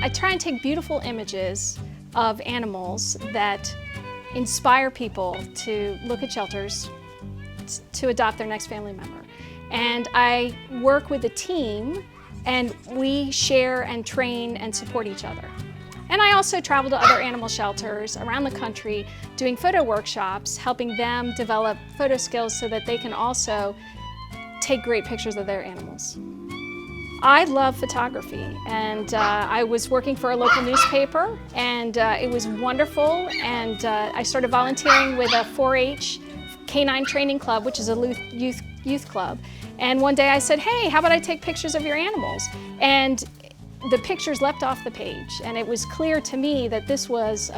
I try and take beautiful images of animals that inspire people to look at shelters to adopt their next family member. And I work with a team, and we share and train and support each other. And I also travel to other animal shelters around the country doing photo workshops, helping them develop photo skills so that they can also take great pictures of their animals. I love photography, and I was working for a local newspaper, and it was wonderful, and I started volunteering with a 4-H canine training club, which is a youth club. And one day I said, hey, how about I take pictures of your animals? And the pictures leapt off the page, and it was clear to me that this was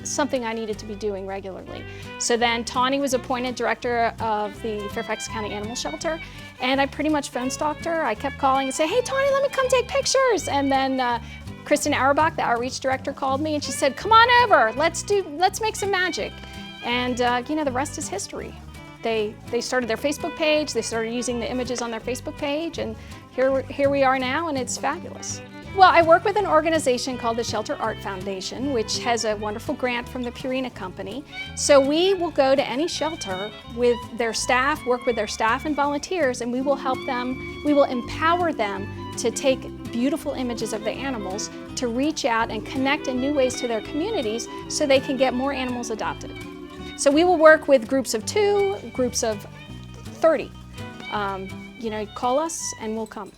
something I needed to be doing regularly. So then Tawny was appointed director of the Fairfax County Animal Shelter, and I pretty much phone stalked her. I kept calling and say, hey Tawny, let me come take pictures. And then Kristen Auerbach, the outreach director, called me and she said, come on over, let's make some magic. And you know, the rest is history. They started their Facebook page, they started using the images on their Facebook page, and here we are now, and it's fabulous. Well, I work with an organization called the Shelter Art Foundation, which has a wonderful grant from the Purina Company. So we will go to any shelter with their staff, work with their staff and volunteers, and we will help them, we will empower them to take beautiful images of the animals, to reach out and connect in new ways to their communities so they can get more animals adopted. So we will work with groups of 2, groups of 30. You know, call us and we'll come.